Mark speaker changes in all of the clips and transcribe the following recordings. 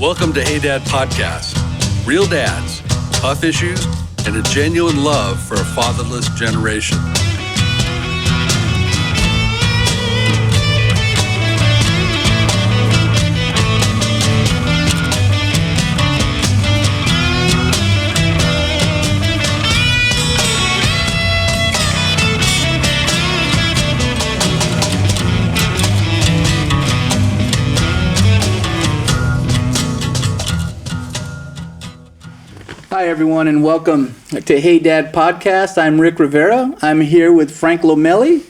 Speaker 1: Welcome to Hey Dad Podcast. Real dads, tough issues, and a genuine love for a fatherless generation.
Speaker 2: Hi, everyone, and welcome to Hey Dad Podcast. I'm Rick Rivera. I'm here with Frank Lomelli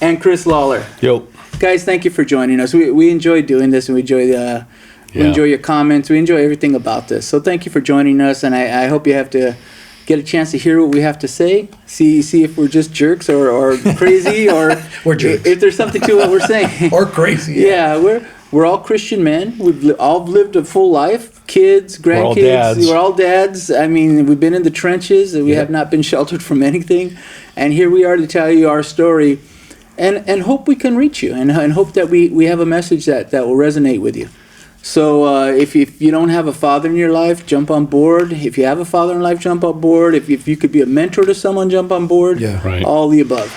Speaker 2: and Chris Lawler.
Speaker 3: Yo.
Speaker 2: Guys, thank you for joining us. We enjoy doing this, and we enjoy your comments. We enjoy everything about this. So thank you for joining us, and I hope you have to get a chance to hear what we have to say, see if we're just jerks or crazy, or
Speaker 3: We're jerks.
Speaker 2: if there's something to what we're saying.
Speaker 3: Or crazy.
Speaker 2: Yeah, we're all Christian men. We've all lived a full life. Kids, grandkids. We're all dads. I mean, we've been in the trenches. We have not been sheltered from anything. And here we are to tell you our story and hope we can reach you and hope that we have a message that will resonate with you. So if you don't have a father in your life, jump on board. If you have a father in life, jump on board. If you could be a mentor to someone, jump on board.
Speaker 3: Yeah, right.
Speaker 2: All the above.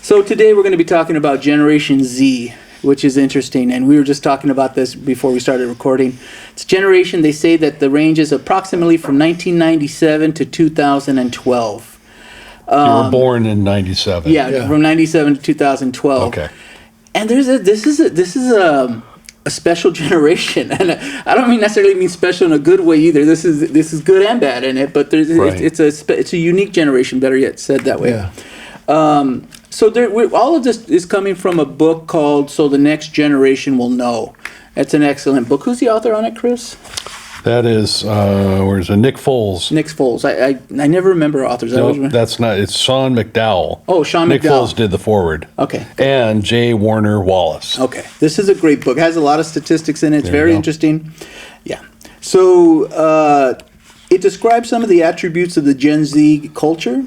Speaker 2: So today we're going to be talking about Generation Z, which is interesting, and we were just talking about this before we started recording. It's a generation, they say that the range is approximately from 1997 to 2012.
Speaker 3: You were born in 97.
Speaker 2: Yeah, from 97 to 2012.
Speaker 3: Okay.
Speaker 2: And this is a special generation, and I don't necessarily mean special in a good way either. This is good and bad in it, but it's a unique generation. Better yet, said that way.
Speaker 3: Yeah.
Speaker 2: So all of this is coming from a book called "So the Next Generation Will Know." It's an excellent book. Who's the author on it, Chris?
Speaker 3: That is, where's it? Nick Foles.
Speaker 2: Nick Foles. I never remember authors.
Speaker 3: No, that's not. It's Sean McDowell.
Speaker 2: Oh, Sean
Speaker 3: Nick
Speaker 2: McDowell.
Speaker 3: Foles did the foreword.
Speaker 2: Okay.
Speaker 3: And J. Warner Wallace.
Speaker 2: Okay. This is a great book. It has a lot of statistics in it. It's
Speaker 3: There
Speaker 2: very
Speaker 3: you go.
Speaker 2: interesting. Yeah. So it describes some of the attributes of the Gen Z culture,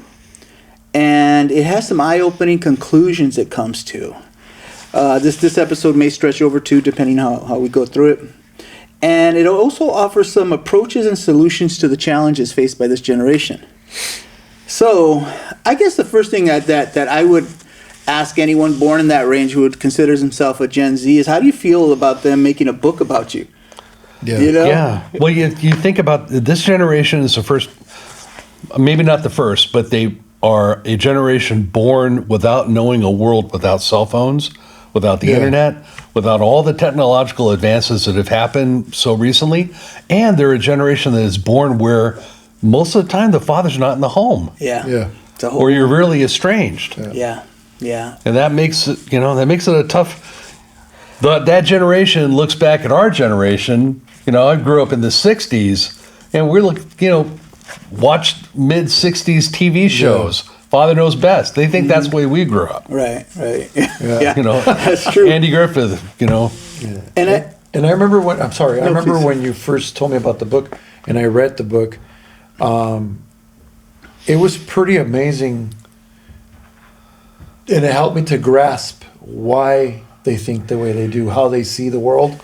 Speaker 2: and it has some eye-opening conclusions it comes to. This episode may stretch over too, depending how we go through it. And it also offers some approaches and solutions to the challenges faced by this generation. So I guess the first thing that I would ask anyone born in that range who would considers himself a Gen Z is, how do you feel about them making a book about you?
Speaker 3: Yeah.
Speaker 2: You know?
Speaker 3: Yeah. Well, you think about this generation is the first, maybe not the first, but they are a generation born without knowing a world without cell phones, without the internet, without all the technological advances that have happened so recently. And they're a generation that is born where most of the time the father's not in the home.
Speaker 2: Yeah.
Speaker 4: Yeah.
Speaker 2: It's a whole,
Speaker 3: Or you're really estranged.
Speaker 2: yeah. Yeah.
Speaker 3: And that makes it, a tough. That generation looks back at our generation. I grew up in the 60s, and watched mid-60s TV shows. Father Knows Best. They think that's the way we grew up.
Speaker 2: Right. Yeah.
Speaker 3: That's
Speaker 2: true.
Speaker 3: Andy Griffith,
Speaker 4: Yeah. And I remember when,
Speaker 2: please.
Speaker 4: when you first told me about the book and I read the book, it was pretty amazing. And it helped me to grasp why they think the way they do, how they see the world.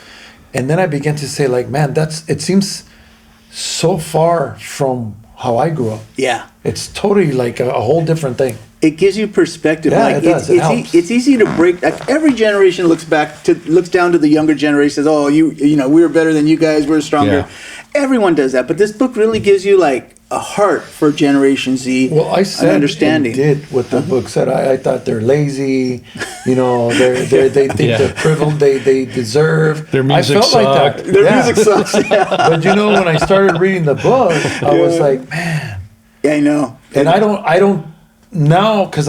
Speaker 4: And then I began to say, like, man, it seems so far from how I grew up.
Speaker 2: Yeah.
Speaker 4: It's totally like a whole different thing.
Speaker 2: It gives you perspective.
Speaker 4: Yeah,
Speaker 2: like
Speaker 4: it does. It helps.
Speaker 2: It's easy to break. Like every generation looks down to the younger generation. Says, "Oh, we were better than you guys. We're stronger."
Speaker 3: Yeah.
Speaker 2: Everyone does that, but this book really gives you like a heart for Generation Z.
Speaker 4: Well, I said
Speaker 2: an understanding.
Speaker 4: and did what the book said. I thought they're lazy. They think they're privileged. They deserve.
Speaker 3: Their music
Speaker 4: I felt like
Speaker 3: sucked.
Speaker 4: that.
Speaker 2: Their music sucks. Yeah.
Speaker 4: But when I started reading the book, I was like, man.
Speaker 2: Yeah, I know.
Speaker 4: And I don't now, because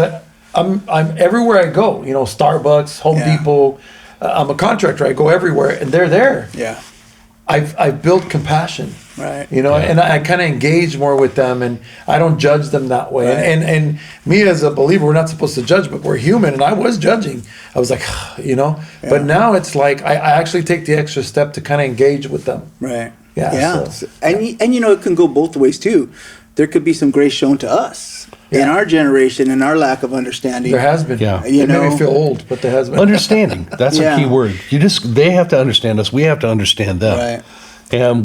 Speaker 4: I'm everywhere I go. Starbucks, Home
Speaker 2: Yeah.
Speaker 4: Depot. I'm a contractor. I go everywhere, and they're there.
Speaker 2: Yeah.
Speaker 4: I've built compassion.
Speaker 2: Right.
Speaker 4: And I kind of engage more with them, and I don't judge them that way.
Speaker 2: Right.
Speaker 4: And me as a believer, we're not supposed to judge, but we're human, and I was judging. I was like, But now it's like I actually take the extra step to kind of engage with them.
Speaker 2: Right.
Speaker 4: Yeah,
Speaker 2: Yeah.
Speaker 4: so-
Speaker 2: And it can go both ways too. There could be some grace shown to us. in our generation and our lack of understanding.
Speaker 4: There has been.
Speaker 3: Yeah.
Speaker 2: You
Speaker 4: It made
Speaker 2: know?
Speaker 4: me feel old, but there has been.
Speaker 3: Understanding. That's
Speaker 2: Yeah.
Speaker 3: a key word. They have to understand us. We have to understand them.
Speaker 2: Right.
Speaker 3: And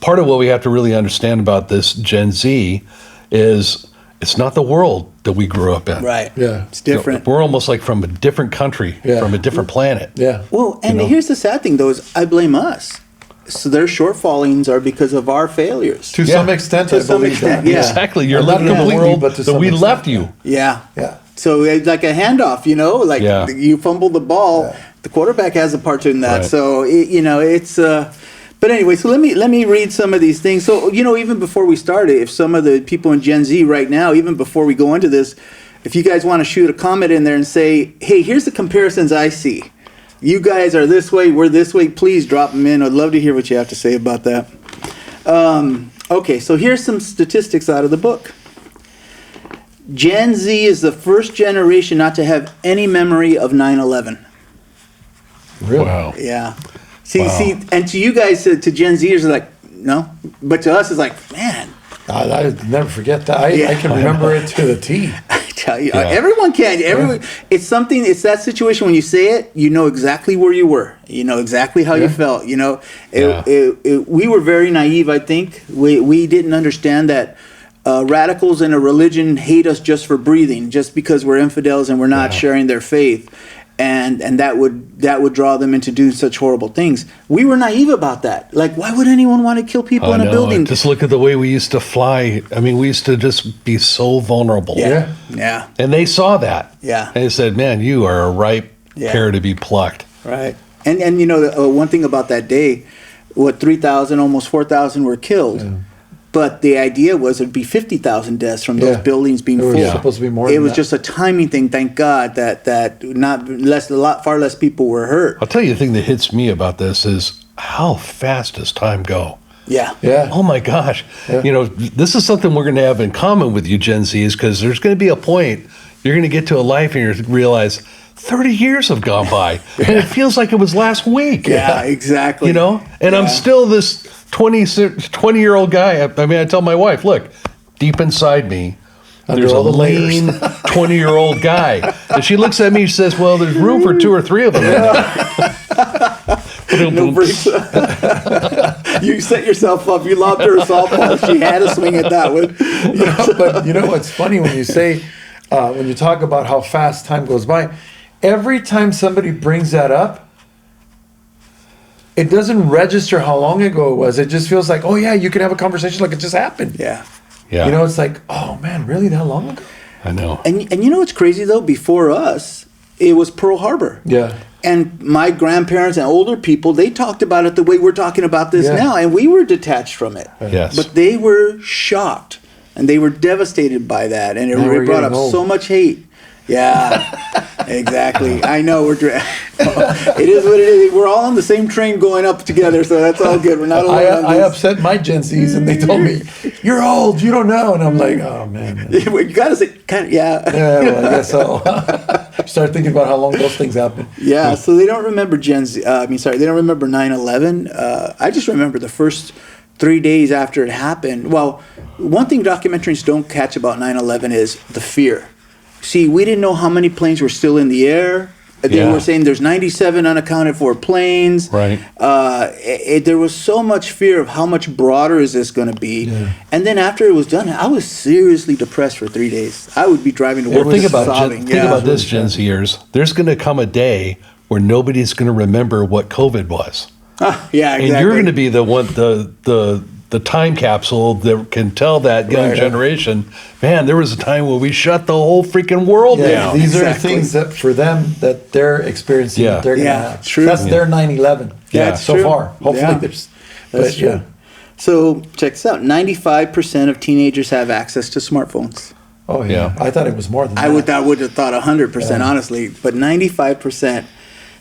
Speaker 3: part of what we have to really understand about this Gen Z is it's not the world that we grew up in.
Speaker 2: Right.
Speaker 4: Yeah.
Speaker 2: It's different.
Speaker 3: We're almost like from a different country,
Speaker 4: Yeah.
Speaker 3: from a different planet.
Speaker 4: Yeah.
Speaker 2: Well, and
Speaker 3: You know?
Speaker 2: here's the sad thing, though, is I blame us. So their shortfallings are because of our failures.
Speaker 4: To
Speaker 3: Yeah.
Speaker 4: some extent,
Speaker 2: To
Speaker 4: I
Speaker 2: some
Speaker 4: believe
Speaker 2: extent,
Speaker 4: that.
Speaker 2: yeah.
Speaker 3: Exactly. You're
Speaker 4: Not
Speaker 3: living in a
Speaker 4: completely,
Speaker 3: world
Speaker 4: but to
Speaker 3: that
Speaker 4: some
Speaker 3: we
Speaker 4: extent.
Speaker 3: left you.
Speaker 2: Yeah.
Speaker 4: Yeah.
Speaker 2: So it's like a handoff, you know, like
Speaker 3: Yeah.
Speaker 2: you fumble the ball,
Speaker 4: Yeah.
Speaker 2: the quarterback has a part in that.
Speaker 3: Right.
Speaker 2: So it's. But anyway, so let me read some of these things. So even before we started, if some of the people in Gen Z right now, even before we go into this, if you guys want to shoot a comment in there and say, hey, here's the comparisons I see. You guys are this way, we're this way. Please drop them in. I'd love to hear what you have to say about that. Okay, so here's some statistics out of the book. Gen Z is the first generation not to have any memory of 9/11.
Speaker 4: Really?
Speaker 3: Wow.
Speaker 2: Yeah.
Speaker 3: Wow.
Speaker 2: See, and to you guys, to Gen Zers, are like, no. But to us, it's like, man,
Speaker 4: I never forget that. I
Speaker 2: Yeah.
Speaker 4: can remember it to the T.
Speaker 2: I tell you,
Speaker 3: Yeah.
Speaker 2: everyone can. Everyone, it's something. It's that situation when you say it, you know exactly where you were. You know exactly how you
Speaker 4: Yeah.
Speaker 2: felt. You know,
Speaker 3: Yeah.
Speaker 2: we were very naive. I think we didn't understand that. Radicals in a religion hate us just for breathing, just because we're infidels and we're not sharing their faith, and that would draw them into doing such horrible things. We were naive about that. Like, why would anyone want to kill people in a building?
Speaker 3: Just look at the way we used to fly. I mean, we used to just be so vulnerable.
Speaker 2: Yeah, yeah,
Speaker 3: And they saw that.
Speaker 2: Yeah.
Speaker 3: And they said, man, you are a ripe
Speaker 2: Yeah.
Speaker 3: pear to be plucked.
Speaker 2: right. And one thing about that day, 3,000, almost 4,000 were killed. But the idea was it'd be 50,000 deaths from those
Speaker 4: Yeah.
Speaker 2: buildings being
Speaker 4: It was
Speaker 2: full.
Speaker 4: supposed to be more
Speaker 2: It
Speaker 4: than
Speaker 2: was
Speaker 4: that.
Speaker 2: just a timing thing. Thank God that far less people were hurt.
Speaker 3: I'll tell you the thing that hits me about this is how fast does time go?
Speaker 2: Yeah.
Speaker 4: Yeah.
Speaker 3: Oh my gosh.
Speaker 4: Yeah.
Speaker 3: This is something we're going to have in common with you Gen Z is because there's going to be a point you're going to get to a life and you're going to realize 30 years have gone by and it feels like it was last week.
Speaker 2: Yeah, exactly.
Speaker 3: And I'm still this 20-year-old guy. I mean, I tell my wife, look, deep inside me, there's a
Speaker 4: all the layers.
Speaker 3: lean 20-year-old guy. And she looks at me and she says, well, there's room for 2 or 3 of them. In there.
Speaker 2: No breaks. You set yourself up. You lobbed her a softball. She had to swing at that one.
Speaker 4: But you know what's funny when you say, when you talk about how fast time goes by, every time somebody brings that up, it doesn't register how long ago it was. It just feels like, oh yeah, you can have a conversation like it just happened.
Speaker 2: Yeah.
Speaker 3: Yeah.
Speaker 4: It's like, oh man, really that long ago?
Speaker 3: I know.
Speaker 2: And you know what's crazy though? Before us, it was Pearl Harbor.
Speaker 4: Yeah.
Speaker 2: And my grandparents and older people, they talked about it the way we're talking about this
Speaker 4: Yeah.
Speaker 2: now, and we were detached from it.
Speaker 3: Yes.
Speaker 2: But they were shocked, and they were devastated by that, and it
Speaker 4: Now we're
Speaker 2: brought up
Speaker 4: getting old.
Speaker 2: so much hate. Yeah, exactly. I know it is what it is. We're all on the same train going up together, so that's all good. We're not alone.
Speaker 4: I upset my Gen Zs and they told me, you're old, you don't know. And I'm like, oh man.
Speaker 2: You gotta say, kind of, yeah.
Speaker 4: Yeah, well, I guess so. Start thinking about how long those things happen.
Speaker 2: Yeah, so they don't remember they don't remember 9/11. I just remember the first 3 days after it happened. Well, one thing documentaries don't catch about 9/11 is the fear. See, we didn't know how many planes were still in the air. They
Speaker 3: Yeah.
Speaker 2: were saying there's 97 unaccounted for planes.
Speaker 3: Right.
Speaker 2: There was so much fear of how much broader is this going to be.
Speaker 4: Yeah.
Speaker 2: And then after it was done, I was seriously depressed for 3 days. I would be driving to work
Speaker 3: Well, think about
Speaker 2: sobbing.
Speaker 3: think about this, Gen Zers. There's going to come a day where nobody's going to remember what COVID was.
Speaker 2: Yeah, exactly.
Speaker 3: And you're going to be the one, the time capsule that can tell that young
Speaker 2: Right.
Speaker 3: generation, man, there was a time where we shut the whole freaking world
Speaker 4: Yeah,
Speaker 3: down.
Speaker 4: these are
Speaker 2: Exactly.
Speaker 4: things that for them that they're experiencing,
Speaker 3: Yeah.
Speaker 4: that they're gonna
Speaker 2: Yeah,
Speaker 4: have.
Speaker 2: true.
Speaker 4: That's their 9/11.
Speaker 3: Yeah,
Speaker 2: it's
Speaker 4: so
Speaker 2: true.
Speaker 4: far. Hopefully
Speaker 2: Yeah.
Speaker 4: there's.
Speaker 2: That's
Speaker 4: but,
Speaker 2: true.
Speaker 4: yeah.
Speaker 2: So check this out: 95% of teenagers have access to smartphones.
Speaker 4: Oh yeah.
Speaker 3: Yeah.
Speaker 4: I thought it was more than that.
Speaker 2: I would have thought 100%,
Speaker 4: Yeah.
Speaker 2: honestly, but 95%.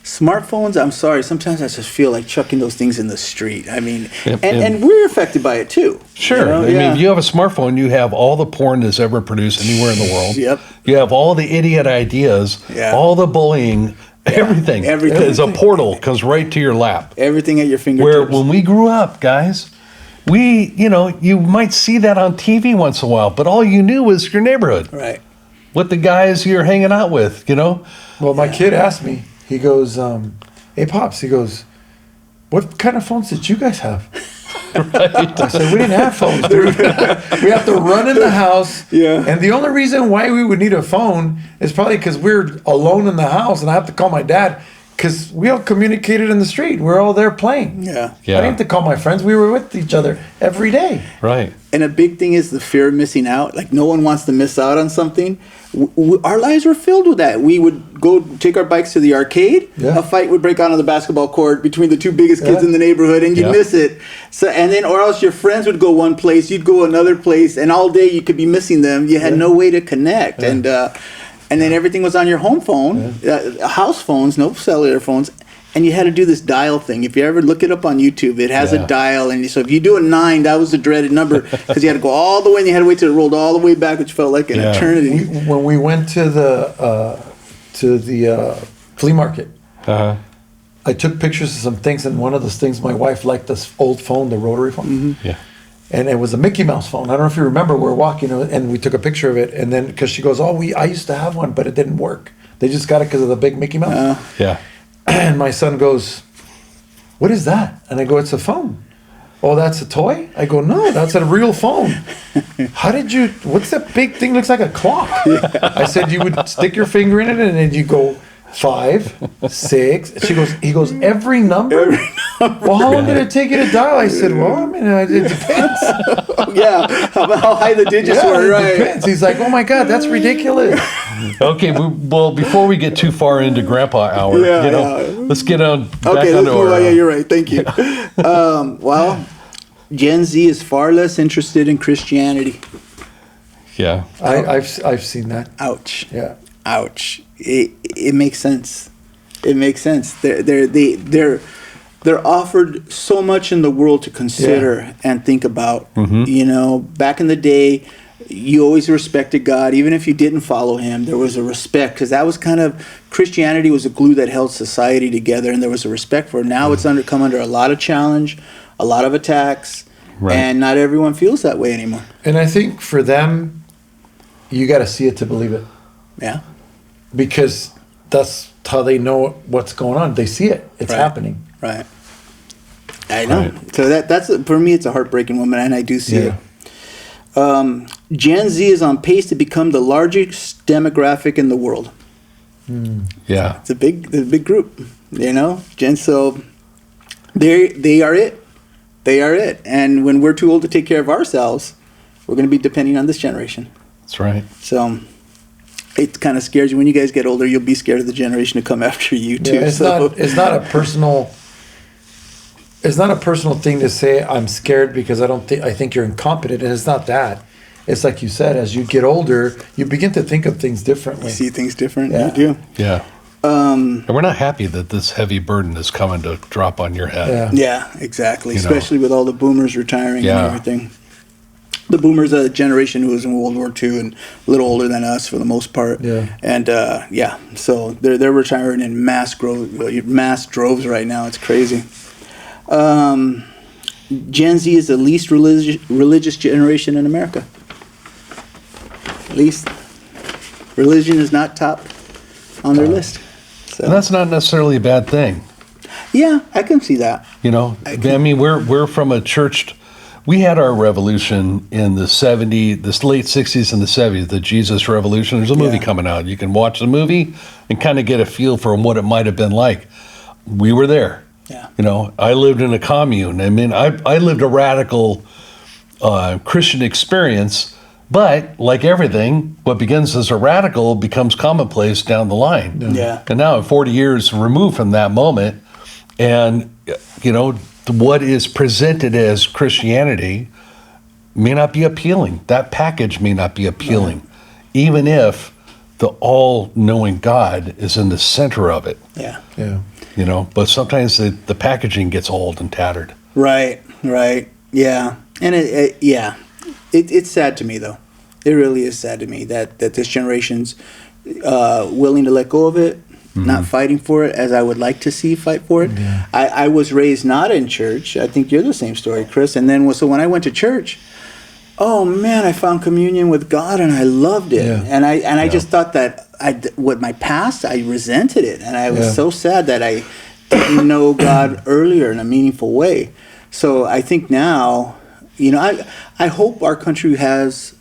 Speaker 2: Smartphones, I'm sorry, sometimes I just feel like chucking those things in the street. I mean,
Speaker 3: Yep,
Speaker 2: and we're affected by it too.
Speaker 3: Sure.
Speaker 2: You know?
Speaker 3: I mean, if you have a smartphone, you have all the porn that's ever produced anywhere in the world.
Speaker 2: Yep.
Speaker 3: You have all the idiot ideas,
Speaker 2: Yeah.
Speaker 3: all the bullying, everything.
Speaker 2: Everything.
Speaker 3: As a portal comes right to your lap.
Speaker 2: Everything at your fingertips.
Speaker 3: Where when we grew up, guys, you might see that on TV once in a while, but all you knew was your neighborhood.
Speaker 2: Right.
Speaker 3: What the guys you're hanging out with,
Speaker 4: Well, my kid asked me, he goes, hey, Pops, he goes, what kind of phones did you guys have? Right. I said, we didn't have phones, dude. We have to run in the house.
Speaker 2: Yeah.
Speaker 4: And the only reason why we would need a phone is probably because we're alone in the house and I have to call my dad because we all communicated in the street. We're all there playing.
Speaker 2: Yeah.
Speaker 4: I didn't have to call my friends. We were with each other every day.
Speaker 3: Right.
Speaker 2: And a big thing is the fear of missing out. Like, no one wants to miss out on something. Our lives were filled with that. We would go take our bikes to the arcade.
Speaker 4: Yeah.
Speaker 2: A fight would break out on the basketball court between the two biggest kids in the neighborhood, and you'd miss it. So, and then, or else your friends would go one place, you'd go another place, and all day you could be missing them. You had no way to connect, and then everything was on your home phone, house phones, no cellular phones. And you had to do this dial thing. If you ever look it up on YouTube, it has a dial. And so if you do a 9, that was the dreaded number because you had to go all the way and you had to wait till it rolled all the way back, which felt like an eternity.
Speaker 4: When we went to the flea market, I took pictures of some things. And one of those things, my wife liked this old phone, the rotary phone.
Speaker 2: Mm-hmm.
Speaker 3: Yeah.
Speaker 4: And it was a Mickey Mouse phone. I don't know if you remember. We were walking and we took a picture of it. And then because she goes, I used to have one, but it didn't work. They just got it because of the big Mickey Mouse.
Speaker 3: Yeah.
Speaker 4: And my son goes, what is that? And I go, it's a phone. Oh, that's a toy? I go, no, that's a real phone. What's that big thing? Looks like a clock. I said, you would stick your finger in it and then you go 5, 6. He goes, every number? Well, how long did it take you to dial? I said, well, I mean, it depends.
Speaker 2: How high the digits were, right?
Speaker 4: It depends. He's like, oh my God, that's ridiculous.
Speaker 3: Okay, well, before we get too far into Grandpa Hour, let's get on back onto our...
Speaker 2: Yeah, you're right. Thank you. Well, Gen Z is far less interested in Christianity.
Speaker 3: Yeah.
Speaker 4: I've seen that.
Speaker 2: Ouch.
Speaker 4: Yeah.
Speaker 2: Ouch. It makes sense. It makes sense. They're offered so much in the world to consider and think about. Mm-hmm. Back in the day, you always respected God, even if you didn't follow Him. There was a respect because that was kind of Christianity was a glue that held society together, and there was a respect for it. Now it's come under a lot of challenge, a lot of attacks, and not everyone feels that way anymore.
Speaker 4: And I think for them, you got to see it to believe it.
Speaker 2: Yeah.
Speaker 4: Because that's how they know what's going on. They see it. It's happening.
Speaker 2: Right. I know. Right. So that's for me, it's a heartbreaking moment, and I do see it. Gen Z is on pace to become the largest demographic in the world.
Speaker 3: Yeah.
Speaker 2: It's a big group, So they are it. They are it. And when we're too old to take care of ourselves, we're going to be depending on this generation.
Speaker 3: That's right.
Speaker 2: So it kind of scares you. When you guys get older, you'll be scared of the generation to come after you too.
Speaker 4: It's not a personal thing to say I'm scared because I think you're incompetent, and it's not that. It's like you said, as you get older, you begin to think of things differently.
Speaker 2: You see things different.
Speaker 4: Yeah.
Speaker 2: You do.
Speaker 3: Yeah. And we're not happy that this heavy burden is coming to drop on your head.
Speaker 2: Yeah, exactly. Especially with all the boomers retiring and everything. The boomers are a generation who was in World War II and a little older than us for the most part. Yeah. And so they're retiring in mass droves right now. It's crazy. Gen Z is the least religious generation in America. At least religion is not top on their list. So.
Speaker 3: And that's not necessarily a bad thing.
Speaker 2: Yeah, I can see that.
Speaker 3: I mean, we're from a church. We had our revolution in the late 60s and the 70s, the Jesus Revolution. There's a movie coming out. You can watch the movie and kind of get a feel for what it might have been like. We were there.
Speaker 2: Yeah.
Speaker 3: I lived in a commune. I mean, I lived a radical Christian experience, but like everything, what begins as a radical becomes commonplace down the line.
Speaker 2: Yeah.
Speaker 3: And now I'm 40 years removed from that moment, and what is presented as Christianity may not be appealing. That package may not be appealing, even if the all-knowing God is in the center of it.
Speaker 2: Yeah.
Speaker 4: Yeah.
Speaker 3: But sometimes the packaging gets old and tattered.
Speaker 2: Right. Yeah. And it's sad to me, though. It really is sad to me that this generation's willing to let go of it not fighting for it as I would like to see fight for it.
Speaker 4: Yeah.
Speaker 2: I was raised not in church. I think you're the same story, Chris. And then so when I went to church, oh man, I found communion with God and I loved it.
Speaker 4: Yeah.
Speaker 2: And I just thought that with my past, I resented it, and I was so sad that I didn't know God earlier in a meaningful way. So I think now, I hope our country has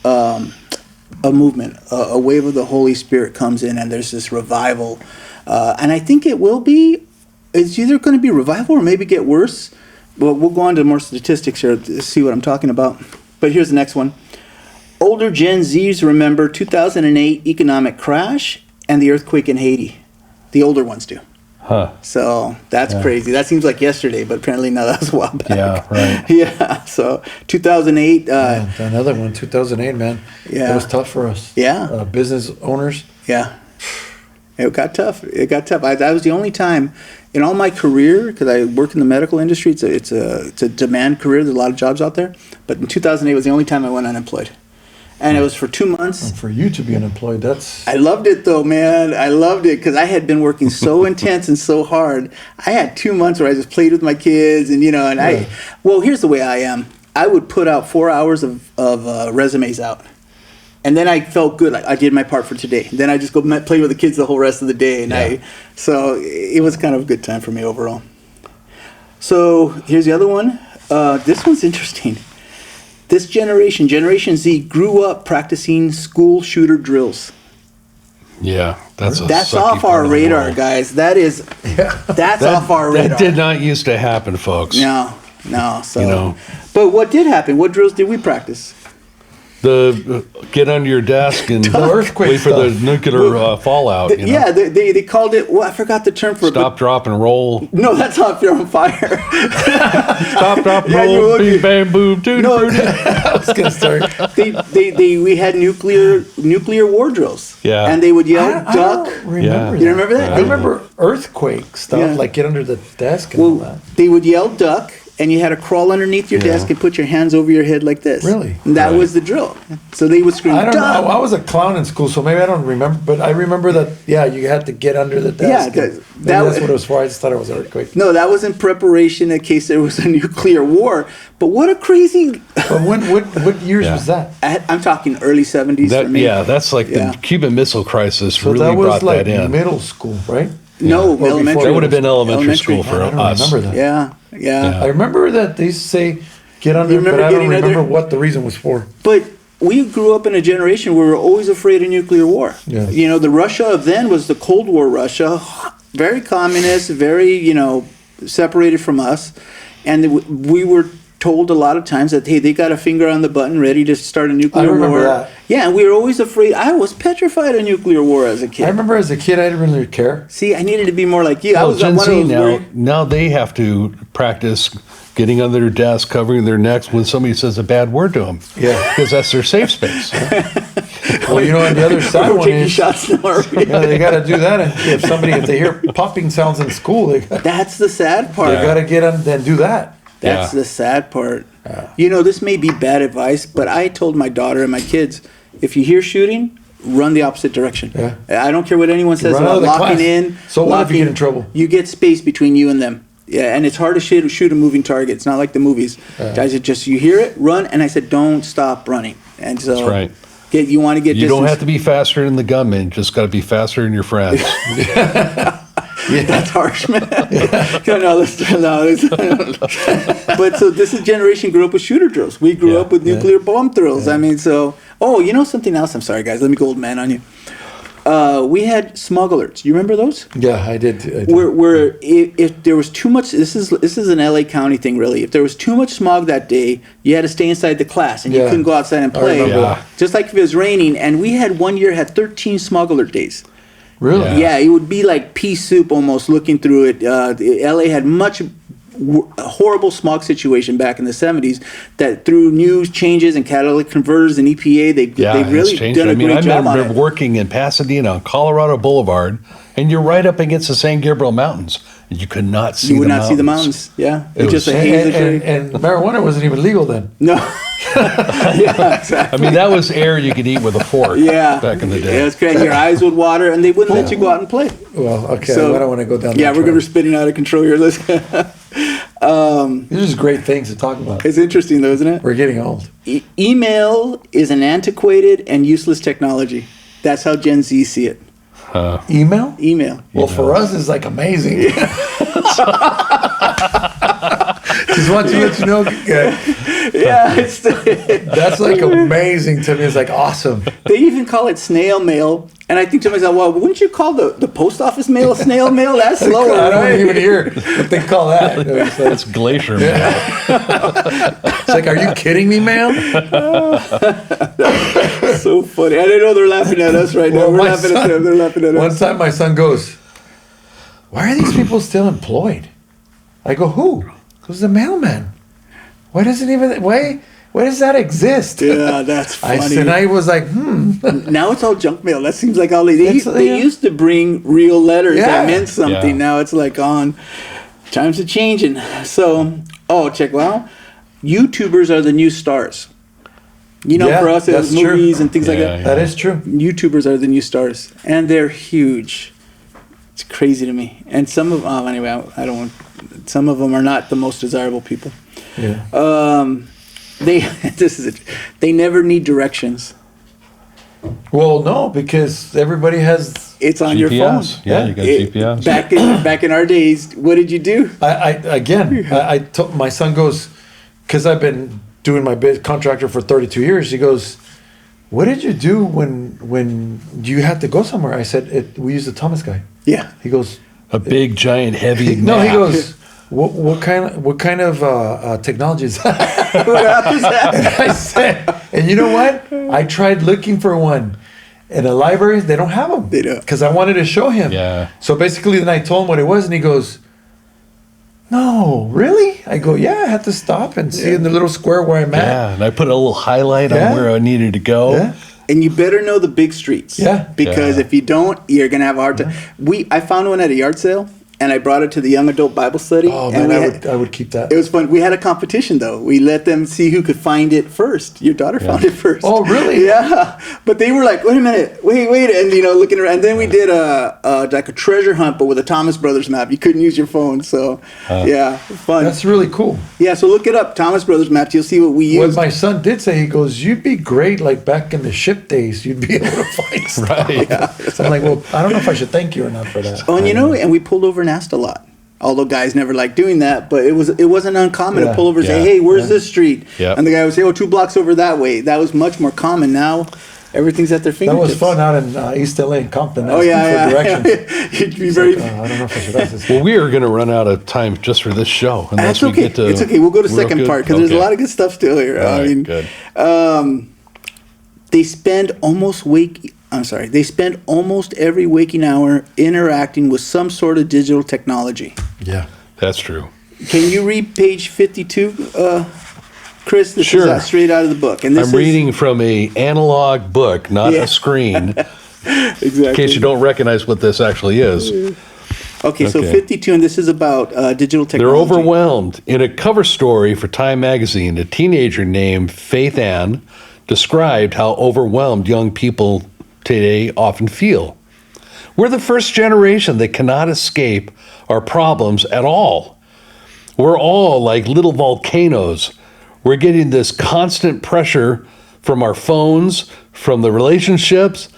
Speaker 2: a movement, a wave of the Holy Spirit comes in, and there's this revival. And I think it will be. It's either going to be revival or maybe get worse. Well, we'll go on to more statistics here to see what I'm talking about. But here's the next one. Older Gen Zs remember 2008 economic crash and the earthquake in Haiti. The older ones do.
Speaker 3: Huh.
Speaker 2: So that's crazy. That seems like yesterday, but apparently no, that was a while back.
Speaker 3: Yeah, right.
Speaker 2: Yeah, so 2008.
Speaker 4: Another one, 2008, man.
Speaker 2: Yeah.
Speaker 4: That was tough for us.
Speaker 2: Yeah.
Speaker 4: Business owners.
Speaker 2: Yeah. It got tough. That was the only time in all my career, because I work in the medical industry. It's a demand career. There's a lot of jobs out there. But in 2008 was the only time I went unemployed, and it was for 2 months.
Speaker 4: And for you to be unemployed, that's.
Speaker 2: I loved it though, man. I loved it because I had been working so intense and so hard. I had 2 months where I just played with my kids, and well, here's the way I am. I would put out 4 hours of resumes out. And then I felt good. I did my part for today. Then I just go play with the kids the whole rest of the day. And so it was kind of a good time for me overall. So here's the other one. This one's interesting. This generation, Generation Z, grew up practicing school shooter drills.
Speaker 3: Yeah, that's
Speaker 2: off our radar, guys. That's off our radar.
Speaker 3: That did not used to happen, folks.
Speaker 2: No. So, but what did happen? What drills did we practice?
Speaker 3: The get under your desk and
Speaker 4: earthquake
Speaker 3: wait for the nuclear fallout.
Speaker 2: Yeah, they called it. Well, I forgot the term for it.
Speaker 3: Stop, drop, and roll.
Speaker 2: No, that's not if you're on fire.
Speaker 3: Stop, drop, roll, bing, bam, boom, dude.
Speaker 2: No,
Speaker 4: I was gonna start.
Speaker 2: we had nuclear war drills.
Speaker 3: Yeah,
Speaker 2: and they would yell,
Speaker 4: I
Speaker 2: duck.
Speaker 4: don't remember
Speaker 2: You remember that?
Speaker 4: I remember earthquake stuff, like get under the desk and all that.
Speaker 2: They would yell, duck. And you had to crawl underneath your desk and put your hands over your head like this.
Speaker 4: Really?
Speaker 2: And that was the drill. So they would scream,
Speaker 4: I don't know.
Speaker 2: duck.
Speaker 4: I was a clown in school, so maybe I don't remember. But I remember that, you had to get under the desk.
Speaker 2: Yeah,
Speaker 4: that's what it was for. I just thought it was an earthquake.
Speaker 2: No, that was in preparation in case there was a nuclear war. But what a crazy...
Speaker 4: But what years was that?
Speaker 2: I'm talking early 70s for me.
Speaker 3: Yeah, that's like the Cuban Missile Crisis
Speaker 4: So
Speaker 3: really
Speaker 4: that was
Speaker 3: brought
Speaker 4: like
Speaker 3: that in.
Speaker 4: middle school, right?
Speaker 2: No, elementary.
Speaker 3: That would have been elementary school for
Speaker 4: I don't
Speaker 3: us.
Speaker 4: remember that.
Speaker 2: Yeah.
Speaker 4: I remember that they used to say get under,
Speaker 2: remember
Speaker 4: but I don't
Speaker 2: getting
Speaker 4: remember
Speaker 2: under?
Speaker 4: what the reason was for.
Speaker 2: But we grew up in a generation where we were always afraid of nuclear war.
Speaker 4: Yeah.
Speaker 2: The Russia of then was the Cold War Russia, very communist, very, separated from us. And we were told a lot of times that, hey, they got a finger on the button ready to start a nuclear war.
Speaker 4: I remember that.
Speaker 2: Yeah, and we were always afraid. I was petrified of nuclear war as a kid.
Speaker 4: I remember as a kid, I didn't really care.
Speaker 2: See, I needed to be more like you. I
Speaker 3: Well,
Speaker 2: was
Speaker 3: Gen
Speaker 2: one of
Speaker 3: Z
Speaker 2: those
Speaker 3: now they have to practice getting under their desk, covering their necks when somebody says a bad word to them.
Speaker 4: Yeah.
Speaker 3: Because that's their safe space.
Speaker 4: Well, on the other side
Speaker 2: we're
Speaker 4: one
Speaker 2: taking
Speaker 4: is,
Speaker 2: shots now.
Speaker 4: they got to do that. And if they hear popping sounds in school, they
Speaker 2: That's the sad part.
Speaker 4: got to get on and do that.
Speaker 2: That's
Speaker 3: Yeah.
Speaker 2: the sad part. This may be bad advice, but I told my daughter and my kids, if you hear shooting, run the opposite direction.
Speaker 4: Yeah.
Speaker 2: I don't care what anyone says
Speaker 4: Run out
Speaker 2: about
Speaker 4: of the
Speaker 2: locking
Speaker 4: class.
Speaker 2: in.
Speaker 4: So what if you
Speaker 2: locking-
Speaker 4: get in trouble?
Speaker 2: You get space between you and them. Yeah, and it's hard to shoot a moving target. It's not like the movies. Guys, it just, you hear it, run, and I said, don't stop running. And so,
Speaker 3: That's right.
Speaker 2: You want to get
Speaker 3: You
Speaker 2: distance.
Speaker 3: don't have to be faster than the gunman. Just got to be faster than your friends.
Speaker 2: That's harsh, man. But so this generation grew up with shooter drills. We grew up with nuclear bomb drills. I mean, so something else. I'm sorry, guys. Let me go old man on you. We had smog alerts. You remember those?
Speaker 4: Yeah, I did.
Speaker 2: Where if there was too much, this is an LA County thing, really. If there was too much smog that day, you had to stay inside the class and you couldn't go outside and play. Just like if it was raining. And we had 1 year had 13 smog alert days.
Speaker 4: Really?
Speaker 2: Yeah, it would be like pea soup almost looking through it. LA had a horrible smog situation back in the 70s that through news changes and catalytic converters and EPA, they've really done a great job on it.
Speaker 3: I remember working in Pasadena on Colorado Boulevard, and you're right up against the San Gabriel Mountains. And you could not see
Speaker 2: see the mountains. Yeah.
Speaker 3: It
Speaker 2: It's just
Speaker 3: was-
Speaker 2: a haze.
Speaker 4: And marijuana wasn't even legal then.
Speaker 2: No. Yeah, exactly.
Speaker 3: I mean, that was air you could eat with a fork back in the day.
Speaker 2: Yeah, it's crazy. Your eyes would water, and they wouldn't let you go out and play.
Speaker 4: Well, okay,
Speaker 2: So-
Speaker 4: I don't want to go down
Speaker 2: Yeah,
Speaker 4: that
Speaker 2: we're going to
Speaker 4: track.
Speaker 2: be spinning out of control here. Let's.
Speaker 4: These are just great things to talk about.
Speaker 2: It's interesting, though, isn't it?
Speaker 4: We're getting old.
Speaker 2: Email is an antiquated and useless technology. That's how Gen Z see it.
Speaker 4: Email?
Speaker 2: Email.
Speaker 4: Well, for us, it's like amazing. Just want to let you know,
Speaker 2: Yeah, it's
Speaker 4: that's like amazing to me. It's like awesome.
Speaker 2: they even call it snail mail. And I think to myself, well, wouldn't you call the post office mail snail mail? That's slower,
Speaker 4: I don't
Speaker 2: right?
Speaker 4: even hear what they call that. It's like,
Speaker 3: That's glacier mail.
Speaker 4: it's like, are you kidding me, ma'am?
Speaker 2: So funny. And I know they're laughing at us right now.
Speaker 4: Well,
Speaker 2: We're
Speaker 4: my
Speaker 2: laughing at
Speaker 4: son-
Speaker 2: them. They're laughing at
Speaker 4: One
Speaker 2: us.
Speaker 4: time my son goes, why are these people still employed? I go, who? Who's the mailman? Why does that exist?
Speaker 2: Yeah, that's funny.
Speaker 4: I was like,
Speaker 2: Now it's all junk mail. That seems like all they
Speaker 4: It's-
Speaker 2: they
Speaker 4: yeah.
Speaker 2: used to bring real letters
Speaker 4: Yeah.
Speaker 2: that meant something.
Speaker 3: Yeah.
Speaker 2: Now it's like on. Times are changing. So, YouTubers are the new stars. You know,
Speaker 4: Yeah,
Speaker 2: for us, it was
Speaker 4: that's true.
Speaker 2: movies and things like
Speaker 3: Yeah,
Speaker 2: that.
Speaker 4: that is true.
Speaker 2: YouTubers are the new stars, and they're huge. It's crazy to me. And some of anyway, I don't want. Some of them are not the most desirable people.
Speaker 4: Yeah.
Speaker 2: They they never need directions.
Speaker 4: Well, no, because everybody has.
Speaker 2: It's on your phone.
Speaker 3: GPS. Yeah, you got
Speaker 2: It-
Speaker 3: GPS.
Speaker 2: Back in our days, what did you do?
Speaker 4: I told my son goes, because I've been doing my contractor for 32 years. He goes, what did you do when you had to go somewhere? I said, we used the Thomas guy.
Speaker 2: Yeah.
Speaker 4: He goes,
Speaker 3: A big, giant, heavy
Speaker 4: no, he
Speaker 3: map.
Speaker 4: goes, what kind of technology is that?
Speaker 2: What happens?
Speaker 4: And I said, and you know what? I tried looking for one. In the libraries, they don't have them.
Speaker 2: They don't.
Speaker 4: Because I wanted to show him.
Speaker 3: Yeah.
Speaker 4: So basically, then I told him what it was, and he goes, no, really? I go, yeah, I had to stop and see in the little square where I'm at.
Speaker 3: Yeah, and I put a little highlight
Speaker 4: Yeah.
Speaker 3: on where I needed to go.
Speaker 4: Yeah.
Speaker 2: And you better know the big streets.
Speaker 4: Yeah.
Speaker 2: Because
Speaker 3: Yeah.
Speaker 2: if you don't, you're gonna have a hard time. I found one at a yard sale, and I brought it to the young adult Bible study.
Speaker 4: Oh,
Speaker 2: and
Speaker 4: man,
Speaker 2: we
Speaker 4: I would keep that.
Speaker 2: It was fun. We had a competition though. We let them see who could find it first. Your daughter found it first.
Speaker 4: Oh, really?
Speaker 2: Yeah. But they were like, "Wait a minute, wait," and looking around. And then we did like a treasure hunt, but with a Thomas Brothers map. You couldn't use your phone, so yeah, fun.
Speaker 4: That's really cool.
Speaker 2: Yeah, so look it up, Thomas Brothers maps. You'll see what we
Speaker 4: What
Speaker 2: use.
Speaker 4: my son did say, he goes, you'd be great, like back in the ship days, you'd be able to find stuff.
Speaker 3: Right.
Speaker 4: So I'm like, well, I don't know if I should thank you or not for that.
Speaker 2: Oh, and and we pulled over and asked a lot. Although guys never like doing that, but it wasn't uncommon to
Speaker 4: Yeah.
Speaker 2: pull over and say,
Speaker 3: Yeah.
Speaker 2: "Hey, where's this street?"
Speaker 3: Yep.
Speaker 2: And the guy would say, "Oh, 2 blocks over that way." That was much more common. Now, everything's at their
Speaker 4: That
Speaker 2: fingertips.
Speaker 4: was fun out in East LA in Compton.
Speaker 2: Oh
Speaker 4: asking
Speaker 2: yeah,
Speaker 4: for directions.
Speaker 2: You'd be very.
Speaker 4: I don't know if I should ask this.
Speaker 3: Well, we are going to run out of time just for this show. Unless
Speaker 2: That's
Speaker 3: we
Speaker 2: okay.
Speaker 3: get to.
Speaker 2: It's okay. We'll go to
Speaker 3: real
Speaker 2: second
Speaker 3: good-
Speaker 2: part because there's a
Speaker 3: okay.
Speaker 2: lot of good stuff still here.
Speaker 3: All
Speaker 2: I
Speaker 3: right,
Speaker 2: mean,
Speaker 3: good.
Speaker 2: They spend almost every waking hour interacting with some sort of digital technology.
Speaker 4: Yeah.
Speaker 3: That's true.
Speaker 2: Can you read page 52, Chris? This
Speaker 3: Sure.
Speaker 2: is straight out of the book. And this
Speaker 3: I'm reading from a analog book, not
Speaker 2: Yeah.
Speaker 3: a screen.
Speaker 2: exactly.
Speaker 3: In case you don't recognize what this actually is.
Speaker 2: Okay, so
Speaker 3: Okay.
Speaker 2: 52, and this is about digital
Speaker 3: They're
Speaker 2: technology.
Speaker 3: overwhelmed. In a cover story for Time magazine, a teenager named Faith Ann described how overwhelmed young people today often feel. We're the first generation that cannot escape our problems at all. We're all like little volcanoes. We're getting this constant pressure from our phones, from the relationships,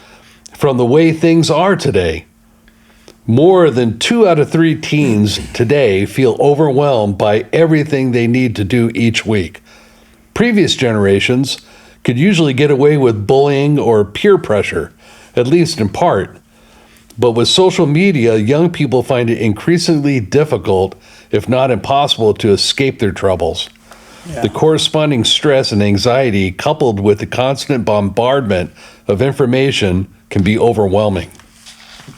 Speaker 3: from the way things are today. More than 2 out of 3 teens today feel overwhelmed by everything they need to do each week. Previous generations could usually get away with bullying or peer pressure, at least in part. But with social media, young people find it increasingly difficult, if not impossible, to escape their troubles. The corresponding stress and anxiety, coupled with the constant bombardment of information, can be overwhelming.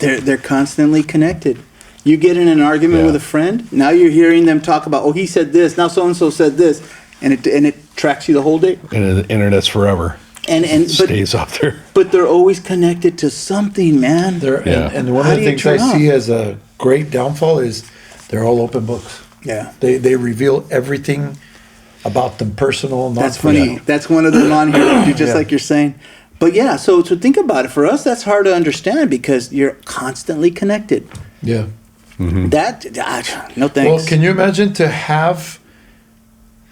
Speaker 2: They're constantly connected. You get in an argument
Speaker 3: Yeah.
Speaker 2: with a friend, now you're hearing them talk about, oh, he said this, now so-and-so said this, and it tracks you the whole day.
Speaker 3: And the internet's forever. But stays up there.
Speaker 2: But they're always connected to something, man.
Speaker 3: Yeah.
Speaker 4: And one
Speaker 2: How
Speaker 4: of
Speaker 2: do
Speaker 4: the
Speaker 2: you
Speaker 4: things I
Speaker 2: turn
Speaker 4: see
Speaker 2: off?
Speaker 4: as a great downfall is they're all open books.
Speaker 2: Yeah.
Speaker 4: They reveal everything about them personal. Not
Speaker 2: That's funny.
Speaker 4: Yeah.
Speaker 2: That's one of them on here, just
Speaker 4: Yeah.
Speaker 2: like you're saying. But yeah, so to think about it, for us, that's hard to understand because you're constantly connected.
Speaker 4: Yeah.
Speaker 2: That, no thanks.
Speaker 4: Well, can you imagine to have,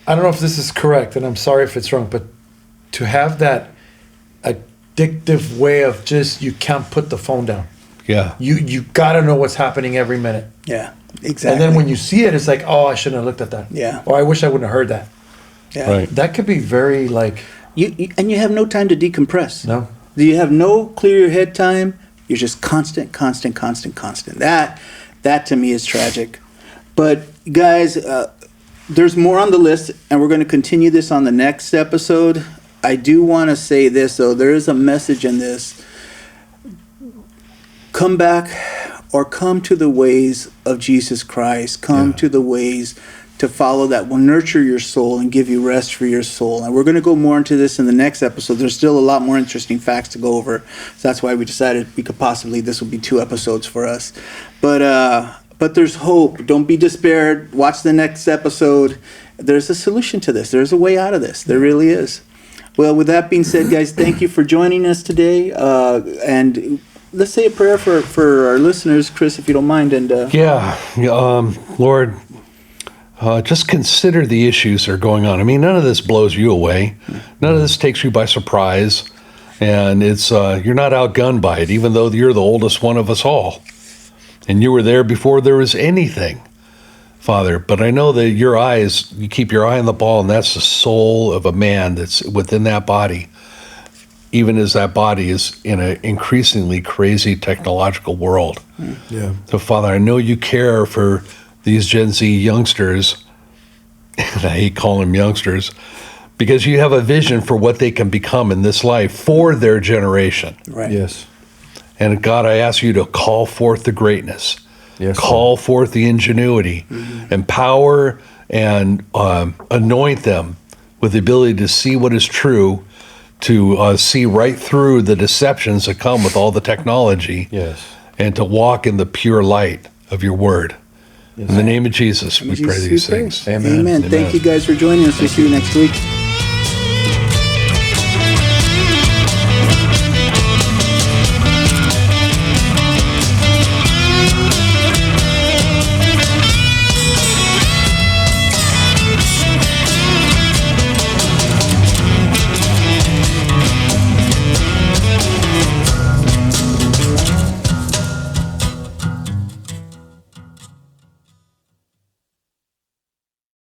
Speaker 4: I don't know if this is correct, and I'm sorry if it's wrong, but to have that addictive way of just, you can't put the phone down.
Speaker 3: Yeah.
Speaker 4: You got to know what's happening every minute.
Speaker 2: Yeah, exactly.
Speaker 4: And then when you see it, it's like, oh, I shouldn't have looked at that.
Speaker 2: Yeah.
Speaker 4: Or I wish I wouldn't have heard that.
Speaker 2: Yeah.
Speaker 3: Right.
Speaker 4: That could be very like,
Speaker 2: And you have no time to decompress.
Speaker 4: No.
Speaker 2: You have no clear your head time. You're just constant. That to me is tragic. But guys, there's more on the list, and we're going to continue this on the next episode. I do want to say this, though. There is a message in this. Come back, or come to the ways of Jesus Christ. Come to the ways to follow that will nurture your soul and give you rest for your soul. And we're going to go more into this in the next episode. There's still a lot more interesting facts to go over. So that's why we decided this will be 2 episodes for us. But there's hope. Don't be despaired. Watch the next episode. There's a solution to this. There's a way out of this. There really is. Well, with that being said, guys, thank you for joining us today. And let's say a prayer for our listeners, Chris, if you don't mind. And
Speaker 3: Lord, just consider the issues that are going on. I mean, none of this blows you away. None of this takes you by surprise. And it's you're not outgunned by it, even though you're the oldest one of us all. And you were there before there was anything, Father. But I know that you keep your eye on the ball, and that's the soul of a man that's within that body, even as that body is in an increasingly crazy technological world.
Speaker 4: yeah.
Speaker 3: So, Father, I know you care for these Gen Z youngsters, and I hate calling them youngsters, because you have a vision for what they can become in this life for their generation.
Speaker 2: right.
Speaker 4: Yes.
Speaker 3: And God, I ask you to call forth the greatness,
Speaker 4: Yes.
Speaker 3: call forth the ingenuity, empower and anoint them with the ability to see what is true, to see right through the deceptions that come with all the technology,
Speaker 4: Yes.
Speaker 3: and to walk in the pure light of your word.
Speaker 4: Yes.
Speaker 3: In the name of Jesus, we pray these things.
Speaker 4: Amen.
Speaker 2: Amen. Thank you guys for joining us. We'll see you next week.